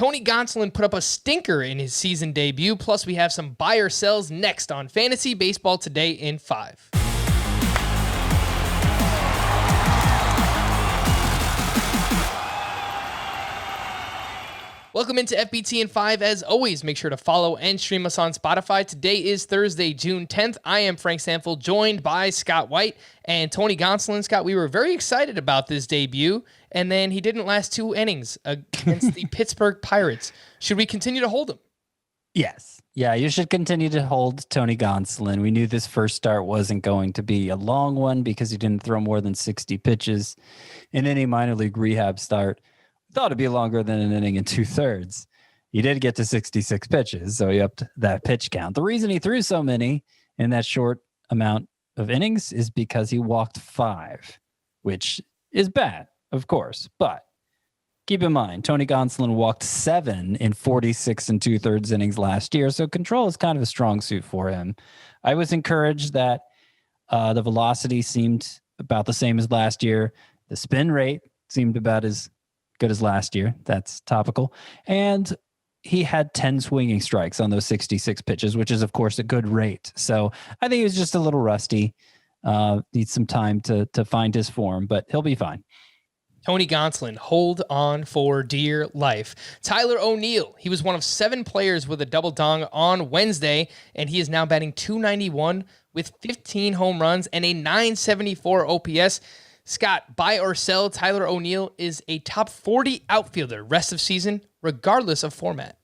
Tony Gonsolin put up a stinker in his season debut. Plus, we have some buy or sells next on Fantasy Baseball Today in 5. Welcome into FBT in 5. As always, make sure to follow and stream us on Spotify. Today is Thursday, June 10th. I am Frank Sample, joined by Scott White and Tony Gonsolin. Scott, we were very excited about this debut, and then he didn't last 2 innings against the Pittsburgh Pirates. Should we continue to hold him? Yes. Yeah, you should continue to hold Tony Gonsolin. We knew this first start wasn't going to be a long one because he didn't throw more than 60 pitches in any minor league rehab start. Thought it'd be longer than an inning and 2/3. He did get to 66 pitches, so he upped that pitch count. The reason he threw so many in that short amount of innings is because he walked 5, which is bad, of course. But keep in mind, Tony Gonsolin walked 7 in 46 and 2/3 innings last year, so control is kind of a strong suit for him. I was encouraged that the velocity seemed about the same as last year. The spin rate seemed about as good as last year. That's topical. And he had 10 swinging strikes on those 66 pitches, which is, of course, a good rate. So I think he was just a little rusty. Needs some time to find his form, but he'll be fine. Tony Gonsolin, hold on for dear life. Tyler O'Neill, he was one of 7 players with a double dong on Wednesday, and he is now batting .291 with 15 home runs and a .974 OPS. Scott, buy or sell, Tyler O'Neill is a top 40 outfielder rest of season, regardless of format.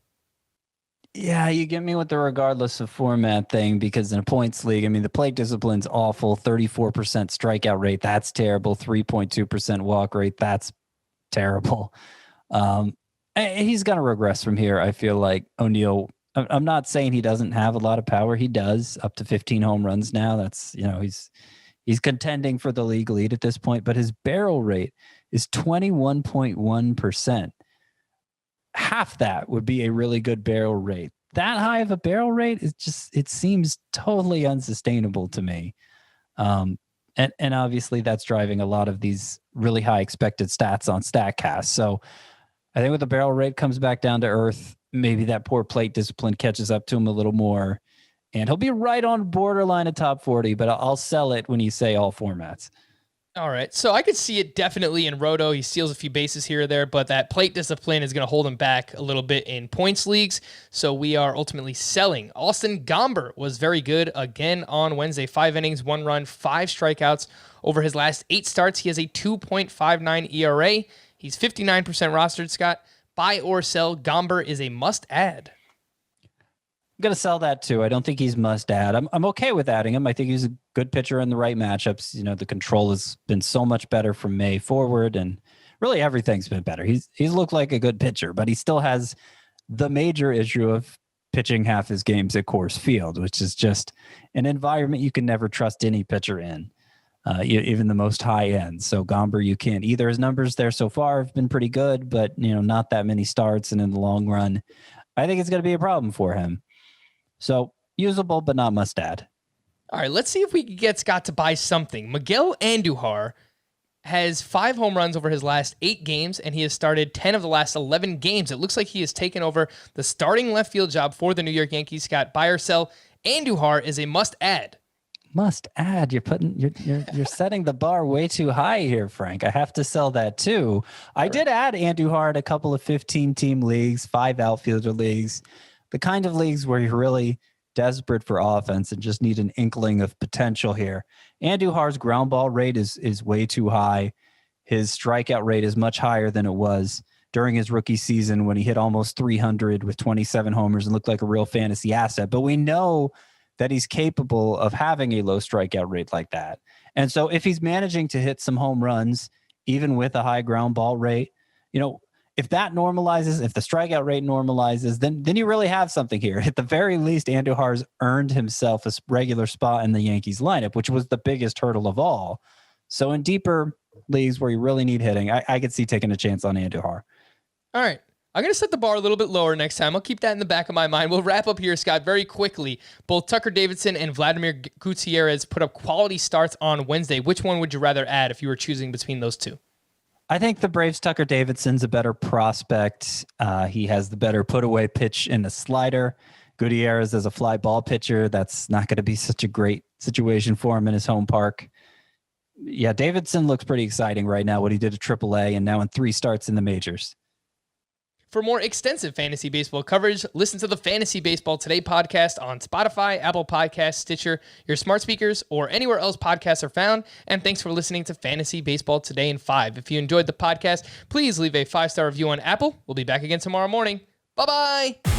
Yeah, you get me with the regardless of format thing, because in a points league, I mean, the plate discipline's awful. 34% strikeout rate, that's terrible. 3.2% walk rate, that's terrible. He's going to regress from here. I feel like O'Neill, I'm not saying he doesn't have a lot of power. He does, up to 15 home runs now. That's, he's contending for the league lead at this point, but his barrel rate is 21.1%. Half that would be a really good barrel rate. That high of a barrel rate is just, it seems totally unsustainable to me. And obviously that's driving a lot of these really high expected stats on StatCast. So I think with the barrel rate comes back down to earth, maybe that poor plate discipline catches up to him a little more. And he'll be right on borderline of top 40, but I'll sell it when you say all formats. All right. So I could see it definitely in Roto. He steals a few bases here or there, but that plate discipline is going to hold him back a little bit in points leagues. So we are ultimately selling. Austin Gomber was very good again on Wednesday. 5 innings, 1 run, 5 strikeouts. Over his last 8 starts, he has a 2.59 ERA. He's 59% rostered, Scott. Buy or sell, Gomber is a must-add. I'm going to sell that too. I don't think he's must add. I'm okay with adding him. I think he's a good pitcher in the right matchups. The control has been so much better from May forward, and really everything's been better. He's looked like a good pitcher, but he still has the major issue of pitching half his games at Coors Field, which is just an environment you can never trust any pitcher in, even the most high end. So Gomber, you can't either. His numbers there so far have been pretty good, but not that many starts, and in the long run, I think it's going to be a problem for him. So usable, but not must add. All right, let's see if we can get Scott to buy something. Miguel Andujar has 5 home runs over his last 8 games, and he has started 10 of the last 11 games. It looks like he has taken over the starting left field job for the New York Yankees. Scott, buy or sell? Andujar is a must add. Must add. You're setting the bar way too high here, Frank. I have to sell that too. I did add Andujar in a couple of 15-team leagues, 5 outfielder leagues. The kind of leagues where you're really desperate for offense and just need an inkling of potential here. Andujar's ground ball rate is way too high. His strikeout rate is much higher than it was during his rookie season when he hit almost 300 with 27 homers and looked like a real fantasy asset. But we know that he's capable of having a low strikeout rate like that. And so if he's managing to hit some home runs, even with a high ground ball rate, if that normalizes, if the strikeout rate normalizes, then you really have something here. At the very least, Andujar's earned himself a regular spot in the Yankees lineup, which was the biggest hurdle of all. So in deeper leagues where you really need hitting, I could see taking a chance on Andujar. All right. I'm going to set the bar a little bit lower next time. I'll keep that in the back of my mind. We'll wrap up here, Scott, very quickly. Both Tucker Davidson and Vladimir Gutierrez put up quality starts on Wednesday. Which one would you rather add if you were choosing between those two? I think the Braves' Tucker Davidson's a better prospect. He has the better put away pitch in the slider. Gutierrez as a fly ball pitcher, that's not going to be such a great situation for him in his home park. Yeah, Davidson looks pretty exciting right now, what he did at AAA and now in 3 starts in the majors. For more extensive fantasy baseball coverage, listen to the Fantasy Baseball Today podcast on Spotify, Apple Podcasts, Stitcher, your smart speakers, or anywhere else podcasts are found. And thanks for listening to Fantasy Baseball Today in 5. If you enjoyed the podcast, please leave a 5-star review on Apple. We'll be back again tomorrow morning. Bye-bye.